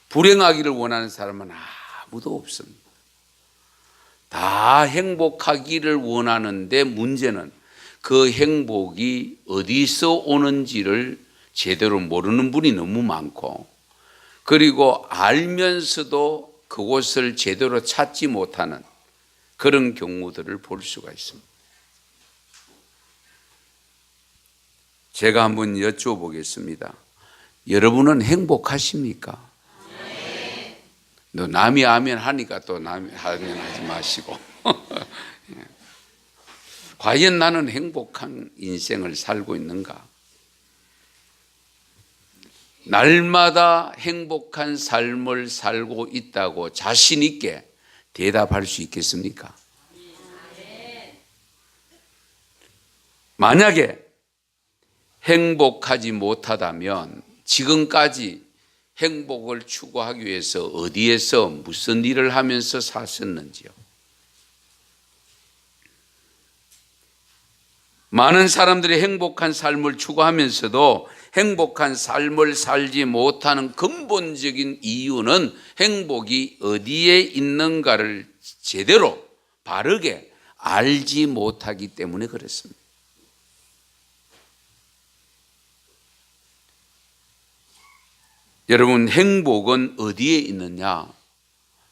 불행하기를 원하는 사람은 아무도 없습니다. 다 행복하기를 원하는데 문제는 그 행복이 어디서 오는지를 제대로 모르는 분이 너무 많고, 그리고 알면서도 그곳을 제대로 찾지 못하는 그런 경우들을 볼 수가 있습니다. 제가 한번 여쭤보겠습니다. 여러분은 행복하십니까? 너 남이 하면 하니까 또 남이 하면 하지 마시고 과연 나는 행복한 인생을 살고 있는가? 날마다 행복한 삶을 살고 있다고 자신 있게 대답할 수 있겠습니까? 만약에 행복하지 못하다면 지금까지 행복을 추구하기 위해서 어디에서 무슨 일을 하면서 사셨는지요? 많은 사람들이 행복한 삶을 추구하면서도 행복한 삶을 살지 못하는 근본적인 이유는 행복이 어디에 있는가를 제대로 바르게 알지 못하기 때문에 그렇습니다. 여러분, 행복은 어디에 있느냐?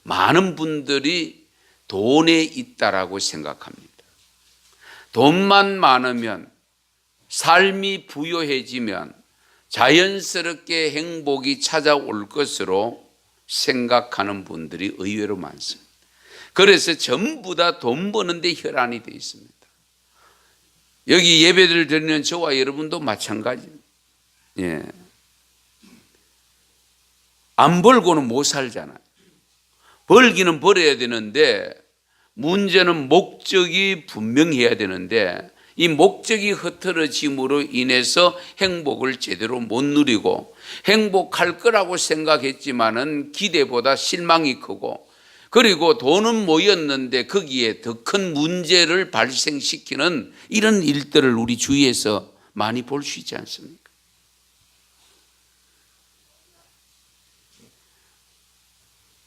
많은 분들이 돈에 있다라고 생각합니다. 돈만 많으면, 삶이 부유해지면 자연스럽게 행복이 찾아올 것으로 생각하는 분들이 의외로 많습니다. 그래서 전부 다 돈 버는 데 혈안이 되어 있습니다. 여기 예배를 드리는 저와 여러분도 마찬가지입니다. 예. 안 벌고는 못 살잖아요. 벌기는 벌어야 되는데 문제는 목적이 분명해야 되는데 이 목적이 흐트러짐으로 인해서 행복을 제대로 못 누리고 행복할 거라고 생각했지만은 기대보다 실망이 크고, 그리고 돈은 모였는데 거기에 더 큰 문제를 발생시키는 이런 일들을 우리 주위에서 많이 볼 수 있지 않습니까?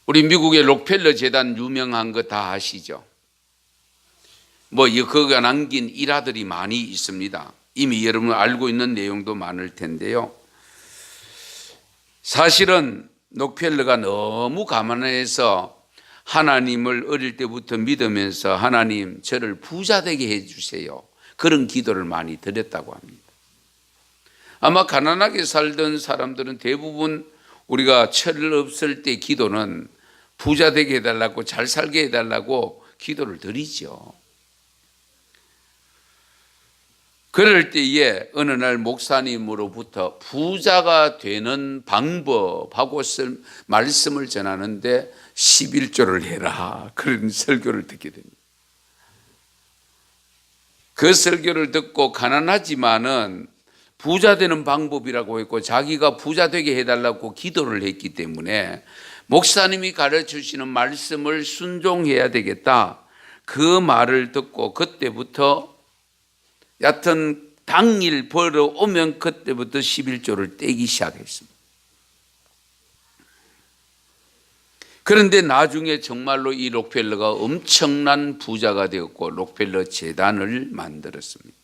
우리 미국의 록펠러 재단 유명한 거 다 아시죠? 그가 남긴 일화들이 많이 있습니다. 이미 여러분 알고 있는 내용도 많을 텐데요. 사실은 록펠러가 너무 가난해서 하나님을 어릴 때부터 믿으면서 하나님 저를 부자 되게 해주세요, 그런 기도를 많이 드렸다고 합니다. 아마 가난하게 살던 사람들은 대부분 우리가 철 없을 때 기도는 부자 되게 해달라고, 잘 살게 해달라고 기도를 드리죠. 그럴 때에 어느 날 목사님으로부터 부자가 되는 방법하고 말씀을 전하는데 11조를 해라, 그런 설교를 듣게 됩니다. 그 설교를 듣고 가난하지만은 부자 되는 방법이라고 했고 자기가 부자 되게 해달라고 기도를 했기 때문에 목사님이 가르치시는 말씀을 순종해야 되겠다, 그 말을 듣고 그때부터 여하튼 당일 벌어오면 그때부터 11조를 떼기 시작했습니다. 그런데 나중에 정말로 이 록펠러가 엄청난 부자가 되었고 록펠러 재단을 만들었습니다.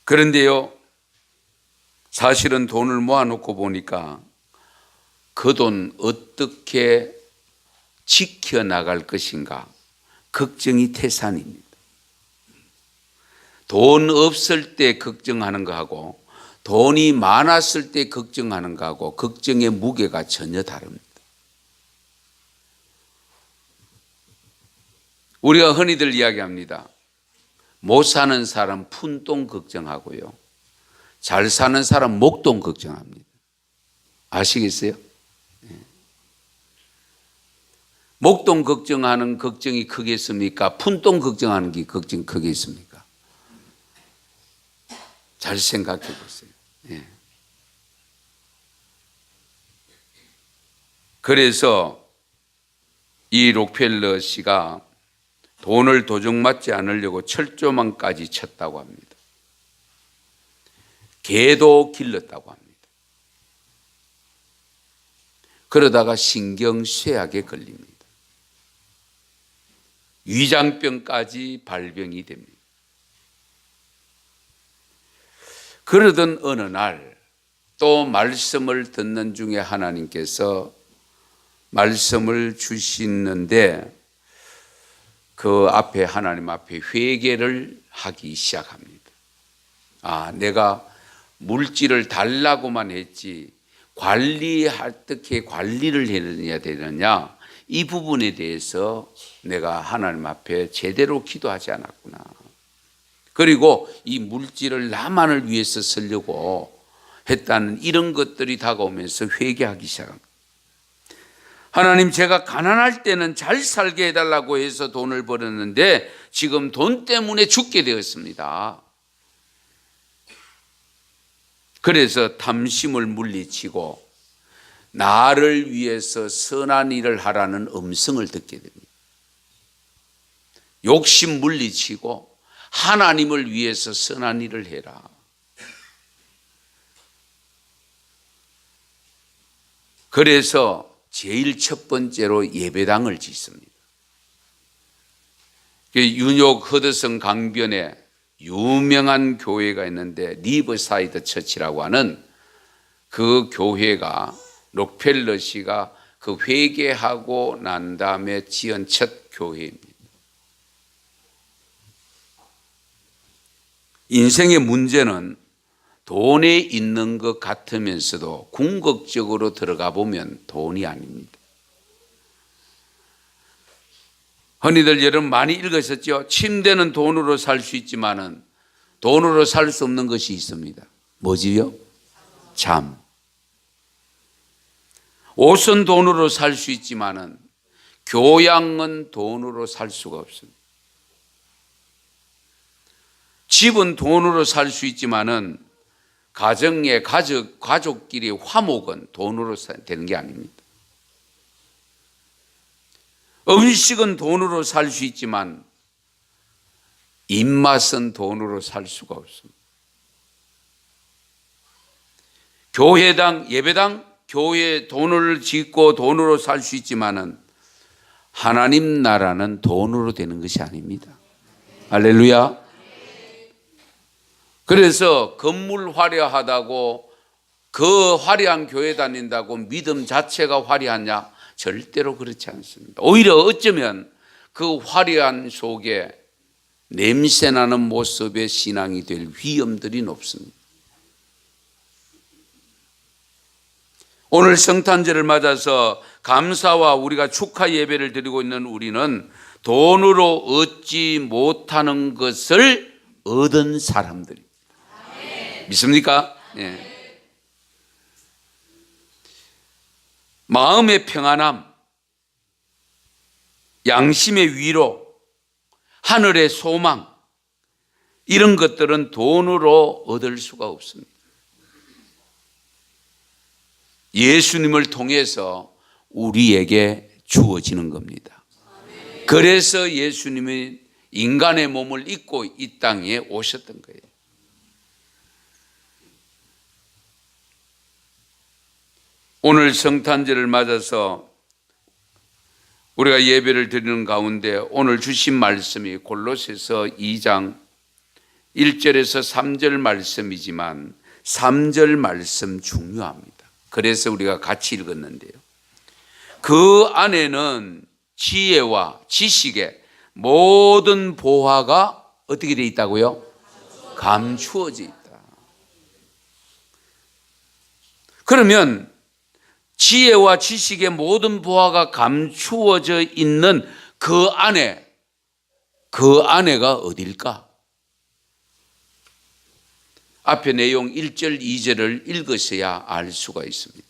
그런데요, 사실은 돈을 모아놓고 보니까 그 돈 어떻게 지켜나갈 것인가 걱정이 태산입니다. 돈 없을 때 걱정하는 거하고 돈이 많았을 때 걱정하는 거하고 걱정의 무게가 전혀 다릅니다. 우리가 흔히들 이야기합니다. 못 사는 사람 푼돈 걱정하고요, 잘 사는 사람 목돈 걱정합니다. 아시겠어요? 목돈 걱정하는 걱정이 크겠습니까? 푼돈 걱정하는 게 걱정이 크겠습니까? 잘 생각해 보세요. 그래서 이 록펠러 씨가 돈을 도둑맞지 않으려고 철조망까지 쳤다고 합니다. 개도 길렀다고 합니다. 그러다가 신경쇠약에 걸립니다. 위장병까지 발병이 됩니다. 그러던 어느 날 또 말씀을 듣는 중에 하나님께서 말씀을 주시는데 그 앞에 하나님 앞에 회개를 하기 시작합니다. 아, 내가 물질을 달라고만 했지 어떻게 관리를 해야 되느냐, 이 부분에 대해서 내가 하나님 앞에 제대로 기도하지 않았구나. 그리고 이 물질을 나만을 위해서 쓰려고 했다는 이런 것들이 다가오면서 회개하기 시작합니다. 하나님, 제가 가난할 때는 잘 살게 해달라고 해서 돈을 벌었는데 지금 돈 때문에 죽게 되었습니다. 그래서 탐심을 물리치고 나를 위해서 선한 일을 하라는 음성을 듣게 됩니다. 욕심 물리치고 하나님을 위해서 선한 일을 해라. 그래서 제일 첫 번째로 예배당을 짓습니다. 뉴욕 허드슨 강변에 유명한 교회가 있는데 리버사이드 처치라고 하는 그 교회가 록펠러 씨가 그 회개하고 난 다음에 지은 첫 교회입니다. 인생의 문제는 돈에 있는 것 같으면서도 궁극적으로 들어가 보면 돈이 아닙니다. 흔히들 여러분 많이 읽으셨죠? 침대는 돈으로 살 수 있지만은 돈으로 살 수 없는 것이 있습니다. 뭐지요? 잠. 옷은 돈으로 살 수 있지만은 교양은 돈으로 살 수가 없습니다. 집은 돈으로 살 수 있지만은 가정의 가족끼리 화목은 돈으로 되는 게 아닙니다. 음식은 돈으로 살 수 있지만 입맛은 돈으로 살 수가 없습니다. 교회당, 예배당, 교회 돈을 짓고 돈으로 살 수 있지만은 하나님 나라는 돈으로 되는 것이 아닙니다. 할렐루야. 그래서 건물 화려하다고 그 화려한 교회 다닌다고 믿음 자체가 화려하냐? 절대로 그렇지 않습니다. 오히려 어쩌면 그 화려한 속에 냄새나는 모습의 신앙이 될 위험들이 높습니다. 오늘 성탄절을 맞아서 감사와 우리가 축하 예배를 드리고 있는 우리는 돈으로 얻지 못하는 것을 얻은 사람들입니다. 믿습니까? 네. 마음의 평안함, 양심의 위로, 하늘의 소망, 이런 것들은 돈으로 얻을 수가 없습니다. 예수님을 통해서 우리에게 주어지는 겁니다. 그래서 예수님이 인간의 몸을 입고 이 땅에 오셨던 거예요. 오늘 성탄절을 맞아서 우리가 예배를 드리는 가운데 오늘 주신 말씀이 골로새서 2장 1절에서 3절 말씀이지만 3절 말씀 중요합니다. 그래서 우리가 같이 읽었는데요. 그 안에는 지혜와 지식의 모든 보화가 어떻게 되어 있다고요? 감추어져 있다. 그러면 지혜와 지식의 모든 보화가 감추어져 있는 그 안에가 어딜까? 앞에 내용 1절, 2절을 읽으셔야 알 수가 있습니다.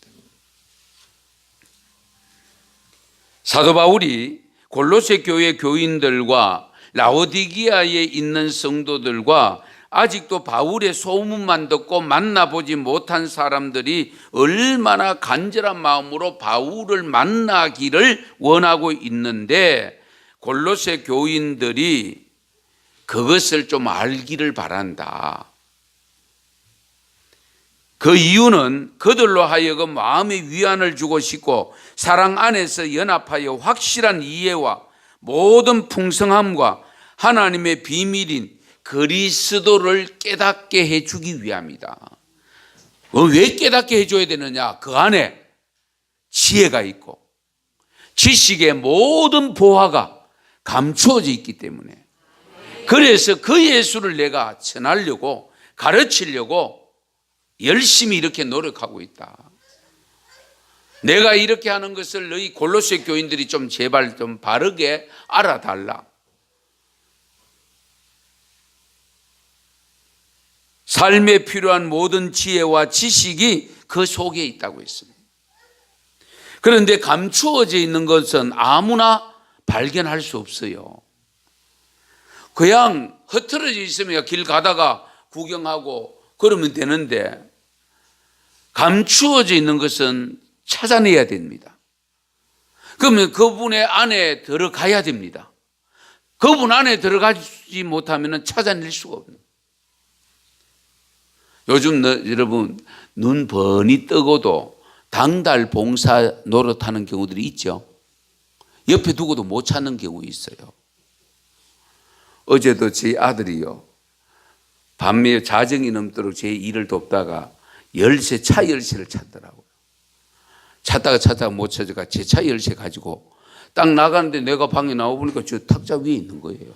사도 바울이 골로새 교회 교인들과 라오디기아에 있는 성도들과 아직도 바울의 소문만 듣고 만나보지 못한 사람들이 얼마나 간절한 마음으로 바울을 만나기를 원하고 있는데 골로새 교인들이 그것을 좀 알기를 바란다. 그 이유는 그들로 하여금 마음의 위안을 주고 싶고 사랑 안에서 연합하여 확실한 이해와 모든 풍성함과 하나님의 비밀인 그리스도를 깨닫게 해주기 위함이다. 왜 깨닫게 해줘야 되느냐? 그 안에 지혜가 있고 지식의 모든 보화가 감추어져 있기 때문에. 그래서 그 예수를 내가 전하려고 가르치려고 열심히 이렇게 노력하고 있다. 내가 이렇게 하는 것을 너희 골로새 교인들이 좀 제발 좀 바르게 알아달라. 삶에 필요한 모든 지혜와 지식이 그 속에 있다고 했습니다. 그런데 감추어져 있는 것은 아무나 발견할 수 없어요. 그냥 흐트러져 있으면 길 가다가 구경하고 그러면 되는데 감추어져 있는 것은 찾아내야 됩니다. 그러면 그분의 안에 들어가야 됩니다. 그분 안에 들어가지 못하면 찾아낼 수가 없는. 요즘 여러분 눈 번이 뜨고도 당달 봉사 노릇하는 경우들이 있죠. 옆에 두고도 못 찾는 경우 있어요. 어제도 제 아들이요, 밤에 자정이 넘도록 제 일을 돕다가 차 열쇠를 찾더라고요. 찾다가 못 찾아가 제 차 열쇠 가지고 딱 나가는데 내가 방에 나와보니까 저 탁자 위에 있는 거예요.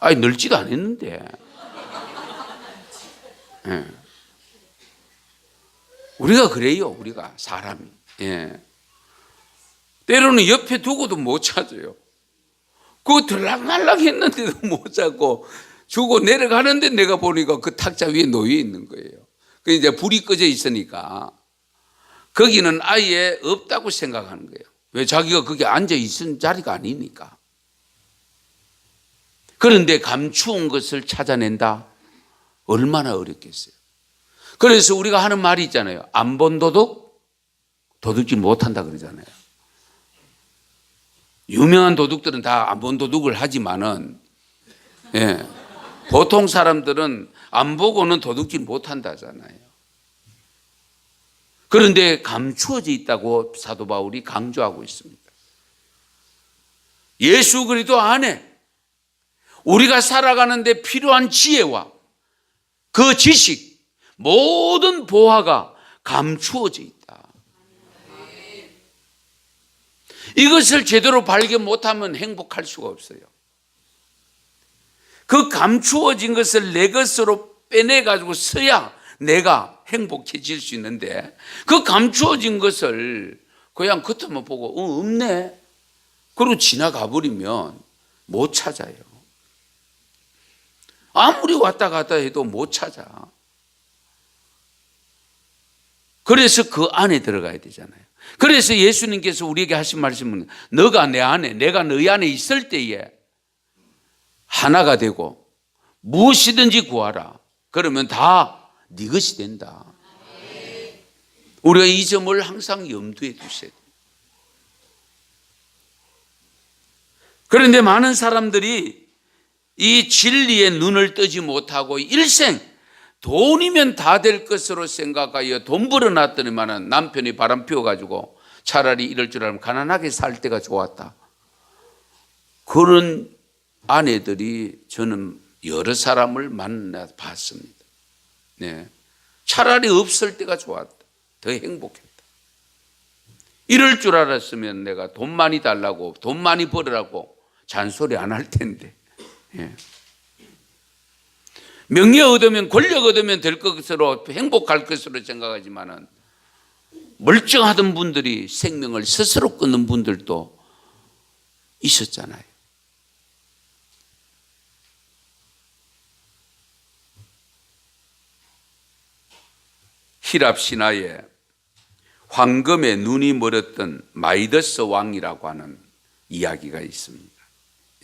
아니 널지도 않았는데. 예. 우리가 그래요. 우리가 사람이. 예. 때로는 옆에 두고도 못 찾아요. 그거 들락날락 했는데도 못 찾고 주고 내려가는데 내가 보니까 그 탁자 위에 놓여 있는 거예요. 그 이제 불이 꺼져 있으니까 거기는 아예 없다고 생각하는 거예요. 왜? 자기가 거기 앉아 있은 자리가 아니니까. 그런데 감추온 것을 찾아낸다? 얼마나 어렵겠어요. 그래서 우리가 하는 말이 있잖아요. 안 본 도둑, 도둑질 못한다 그러잖아요. 유명한 도둑들은 다 안 본 도둑을 하지만은, 예, 보통 사람들은 안 보고는 도둑질 못한다잖아요. 그런데 감추어져 있다고 사도 바울이 강조하고 있습니다. 예수 그리스도 안에 우리가 살아가는데 필요한 지혜와 그 지식, 모든 보화가 감추어져 있다. 이것을 제대로 발견 못하면 행복할 수가 없어요. 그 감추어진 것을 내 것으로 빼내가지고 써야 내가 행복해질 수 있는데 그 감추어진 것을 그냥 겉으로 보고 없네 그리고 지나가 버리면 못 찾아요. 아무리 왔다 갔다 해도 못 찾아. 그래서 그 안에 들어가야 되잖아요. 그래서 예수님께서 우리에게 하신 말씀은 너가 내 안에, 내가 너희 안에 있을 때에 하나가 되고 무엇이든지 구하라. 그러면 다 네 것이 된다. 우리가 이 점을 항상 염두에 두셔야 돼요. 그런데 많은 사람들이 이 진리의 눈을 뜨지 못하고 일생 돈이면 다 될 것으로 생각하여 돈 벌어놨더니만은 남편이 바람 피워가지고 차라리 이럴 줄 알면 가난하게 살 때가 좋았다. 그런 아내들이 저는 여러 사람을 만나봤습니다. 네. 차라리 없을 때가 좋았다. 더 행복했다. 이럴 줄 알았으면 내가 돈 많이 달라고 돈 많이 벌으라고 잔소리 안 할 텐데. 예. 명예 얻으면 권력 얻으면 될 것으로 행복할 것으로 생각하지만은 멀쩡하던 분들이 생명을 스스로 끊는 분들도 있었잖아요. 히랍 신화에 황금에 눈이 멀었던 마이더스 왕이라고 하는 이야기가 있습니다.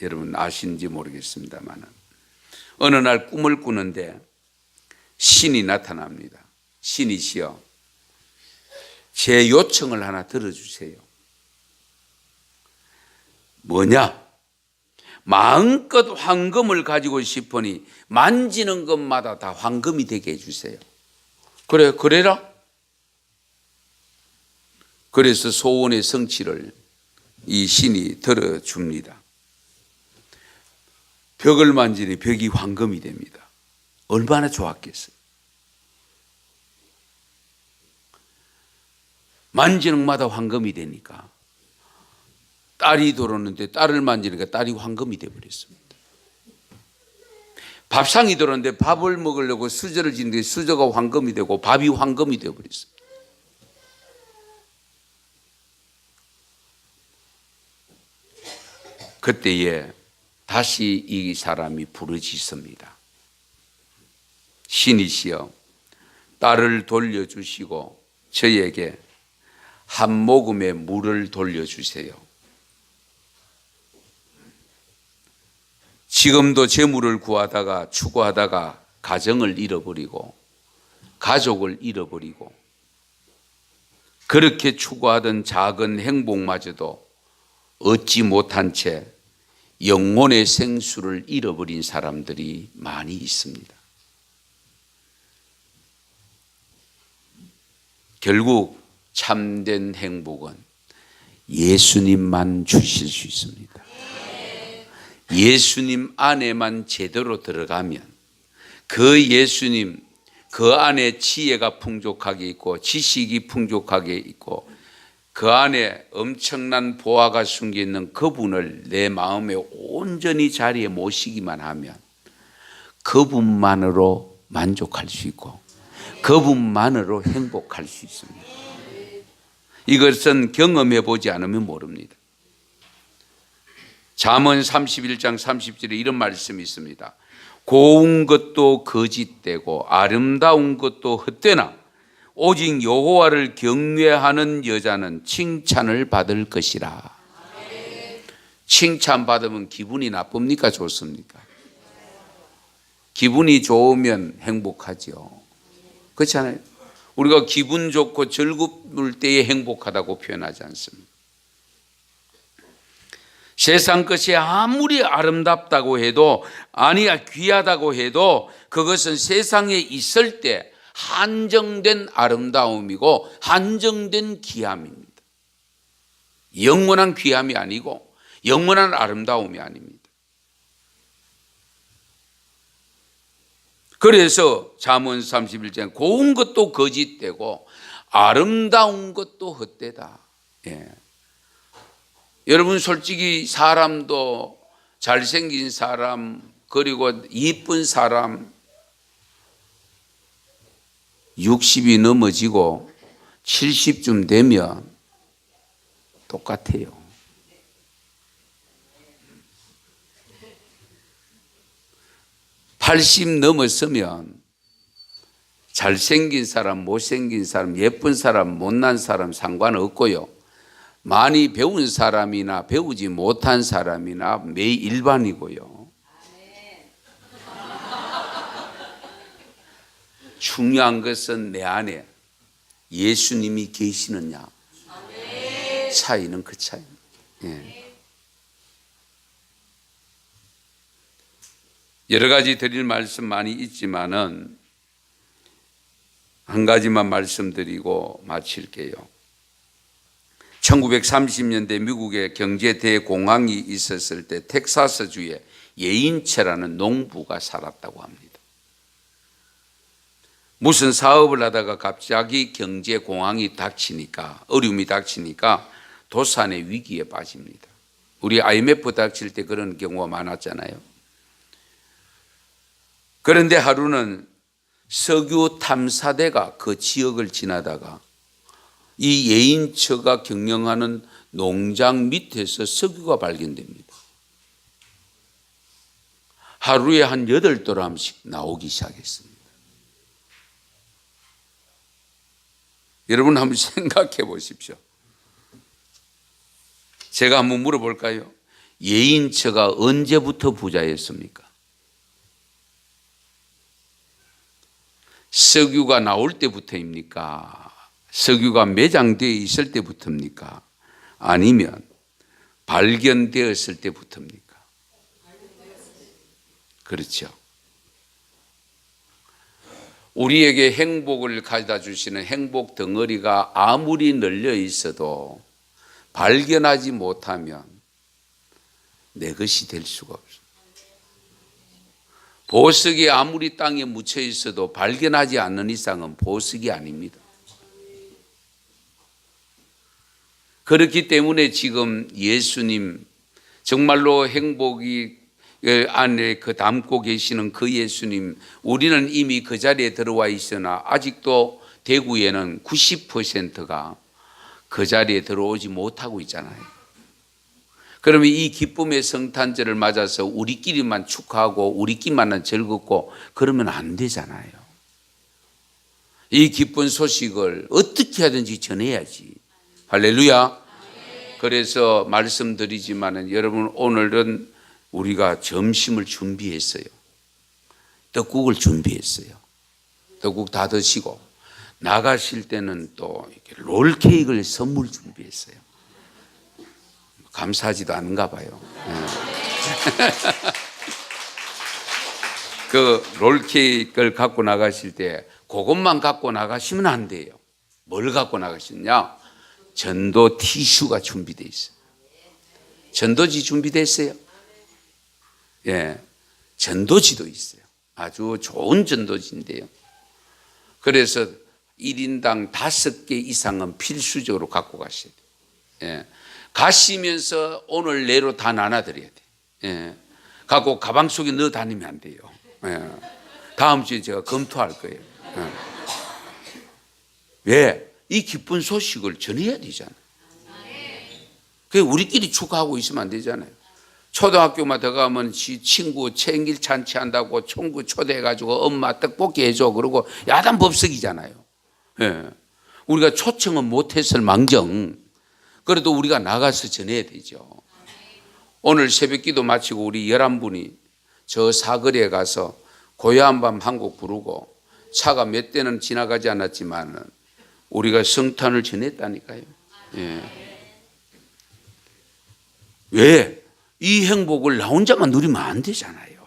여러분 아시는지 모르겠습니다만 어느 날 꿈을 꾸는데 신이 나타납니다. 신이시여 제 요청을 하나 들어주세요. 뭐냐? 마음껏 황금을 가지고 싶으니 만지는 것마다 다 황금이 되게 해주세요. 그래, 그래라. 그래서 소원의 성취를 이 신이 들어줍니다. 벽을 만지니 벽이 황금이 됩니다. 얼마나 좋았겠어요. 만지는 것마다 황금이 되니까 딸이 들어오는데 딸을 만지니까 딸이 황금이 되어버렸습니다. 밥상이 들어오는데 밥을 먹으려고 수저를 짓는데 수저가 황금이 되고 밥이 황금이 되어버렸습니다. 그때에 다시 이 사람이 부르짖습니다. 신이시여, 딸을 돌려주시고 저에게 한 모금의 물을 돌려주세요. 지금도 재물을 구하다가 추구하다가 가정을 잃어버리고 가족을 잃어버리고 그렇게 추구하던 작은 행복마저도 얻지 못한 채 영혼의 생수를 잃어버린 사람들이 많이 있습니다. 결국 참된 행복은 예수님만 주실 수 있습니다. 예수님 안에만 제대로 들어가면 그 예수님, 그 안에 지혜가 풍족하게 있고 지식이 풍족하게 있고 그 안에 엄청난 보화가 숨겨 있는 그분을 내 마음에 온전히 자리에 모시기만 하면 그분만으로 만족할 수 있고 그분만으로 행복할 수 있습니다. 이것은 경험해 보지 않으면 모릅니다. 잠언 31장 30절에 이런 말씀이 있습니다. 고운 것도 거짓되고 아름다운 것도 헛되나 오직 여호와를 경외하는 여자는 칭찬을 받을 것이라. 칭찬받으면 기분이 나쁩니까? 좋습니까? 기분이 좋으면 행복하죠. 그렇지 않아요? 우리가 기분 좋고 즐거울 때에 행복하다고 표현하지 않습니다. 세상 것이 아무리 아름답다고 해도 아니야 귀하다고 해도 그것은 세상에 있을 때 한정된 아름다움이고 한정된 귀함입니다. 영원한 귀함이 아니고 영원한 아름다움이 아닙니다. 그래서 잠언 31장에 고운 것도 거짓되고 아름다운 것도 헛되다. 예. 여러분 솔직히 사람도 잘생긴 사람 그리고 이쁜 사람 60이 넘어지고 70쯤 되면 똑같아요. (80) 넘었으면 잘생긴 사람, 못생긴 사람, 예쁜 사람, 못난 사람 상관없고요. 많이 배운 사람이나 배우지 못한 사람이나 매일 일반이고요. 중요한 것은 내 안에 예수님이 계시느냐. 차이는 그 차이입니다. 예. 여러 가지 드릴 말씀 많이 있지만은 한 가지만 말씀드리고 마칠게요. 1930년대 미국에 경제 대공황이 있었을 때 텍사스주에 예인체라는 농부가 살았다고 합니다. 무슨 사업을 하다가 갑자기 경제 공황이 닥치니까 어려움이 닥치니까 도산의 위기에 빠집니다. 우리 IMF 닥칠 때 그런 경우가 많았잖아요. 그런데 하루는 석유 탐사대가 그 지역을 지나다가 이 예인처가 경영하는 농장 밑에서 석유가 발견됩니다. 하루에 한 8도람씩 나오기 시작했습니다. 여러분 한번 생각해 보십시오. 제가 한번 물어볼까요? 예인처가 언제부터 부자였습니까? 석유가 나올 때부터입니까? 석유가 매장되어 있을 때부터입니까? 아니면 발견되었을 때부터입니까? 그렇죠. 우리에게 행복을 가져다 주시는 행복 덩어리가 아무리 널려 있어도 발견하지 못하면 내 것이 될 수가 없어요. 보석이 아무리 땅에 묻혀 있어도 발견하지 않는 이상은 보석이 아닙니다. 그렇기 때문에 지금 예수님, 정말로 행복이 안에 담고 계시는 그 예수님, 우리는 이미 그 자리에 들어와 있으나 아직도 대구에는 90%가 그 자리에 들어오지 못하고 있잖아요. 그러면 이 기쁨의 성탄절을 맞아서 우리끼리만 축하하고 우리끼리만 즐겁고 그러면 안 되잖아요. 이 기쁜 소식을 어떻게 하든지 전해야지. 할렐루야. 그래서 말씀드리지만은 여러분, 오늘은 우리가 점심을 준비했어요. 떡국을 준비했어요. 떡국 다 드시고 나가실 때는 또 이렇게 롤케이크를 선물 준비했어요. 감사하지도 않은가 봐요. 그 롤케이크를 갖고 나가실 때 그것만 갖고 나가시면 안 돼요. 뭘 갖고 나가시느냐? 전도 티슈가 준비되어 있어요. 전도지 준비됐어요? 예, 전도지도 있어요. 아주 좋은 전도지인데요. 그래서 1인당 5개 이상은 필수적으로 갖고 가셔야 돼요. 예. 가시면서 오늘 내로 다 나눠드려야 돼요. 예. 갖고 가방 속에 넣어 다니면 안 돼요. 예. 다음 주에 제가 검토할 거예요. 예. 왜? 이 기쁜 소식을 전해야 되잖아요. 그게 우리끼리 축하하고 있으면 안 되잖아요. 초등학교만 들어가면 친구 생일 잔치한다고 총구 초대해가지고 엄마 떡볶이 해줘 그러고 야단 법석이잖아요. 예. 우리가 초청은 못했을 망정 그래도 우리가 나가서 전해야 되죠. 오늘 새벽기도 마치고 우리 11분이 저 사거리에 가서 고요한 밤 한 곡 부르고 차가 몇 대는 지나가지 않았지만 우리가 성탄을 전했다니까요. 예. 왜? 이 행복을 나 혼자만 누리면 안 되잖아요.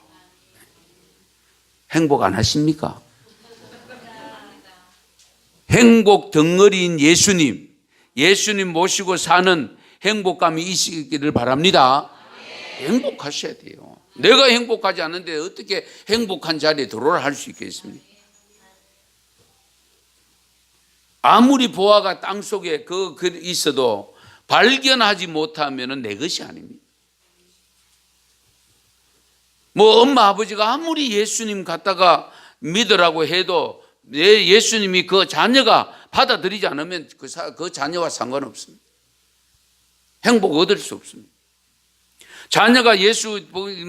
행복 안 하십니까? 행복 덩어리인 예수님, 예수님 모시고 사는 행복감이 있기를 바랍니다. 행복하셔야 돼요. 내가 행복하지 않은데 어떻게 행복한 자리에 들어오라 할 수 있겠습니까? 아무리 보화가 땅속에 있어도 발견하지 못하면 내 것이 아닙니다. 뭐 엄마 아버지가 아무리 예수님 갖다가 믿으라고 해도 내 예수님이 그 자녀가 받아들이지 않으면 그 자녀와 상관없습니다. 행복 얻을 수 없습니다. 자녀가 예수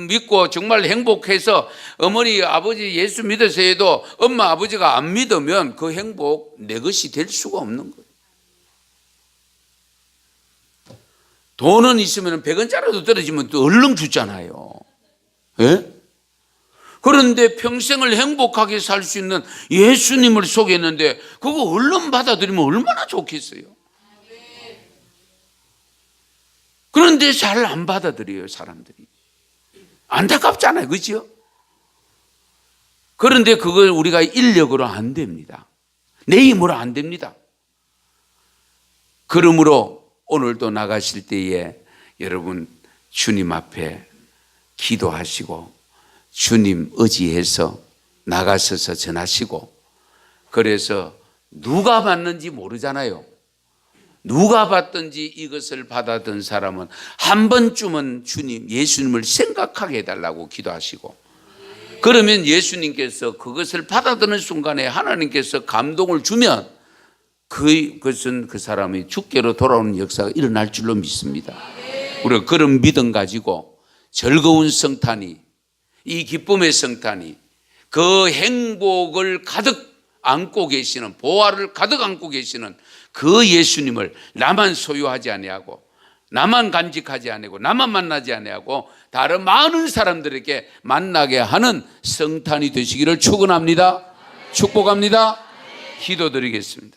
믿고 정말 행복해서 어머니 아버지 예수 믿어서 해도 엄마 아버지가 안 믿으면 그 행복 내 것이 될 수가 없는 거예요. 돈은 있으면 100원짜리도 떨어지면 또 얼른 주잖아요. 예? 그런데 평생을 행복하게 살 수 있는 예수님을 소개했는데 그거 얼른 받아들이면 얼마나 좋겠어요. 그런데 잘 안 받아들여요, 사람들이. 안타깝잖아요, 그렇죠? 그런데 그걸 우리가 인력으로 안 됩니다. 내 힘으로 안 됩니다. 그러므로 오늘도 나가실 때에 여러분 주님 앞에 기도하시고 주님 의지해서 나가셔서 전하시고, 그래서 누가 받는지 모르잖아요. 누가 받든지 이것을 받아든 사람은 한 번쯤은 주님, 예수님을 생각하게 해달라고 기도하시고, 그러면 예수님께서 그것을 받아드는 순간에 하나님께서 감동을 주면 그것은 그 사람이 주께로 돌아오는 역사가 일어날 줄로 믿습니다. 우리가 그런 믿음 가지고 즐거운 성탄이, 이 기쁨의 성탄이, 그 행복을 가득 안고 계시는, 보화를 가득 안고 계시는 그 예수님을 나만 소유하지 아니하고 나만 간직하지 아니하고 나만 만나지 아니하고 다른 많은 사람들에게 만나게 하는 성탄이 되시기를 축원합니다. 축복합니다. 기도드리겠습니다.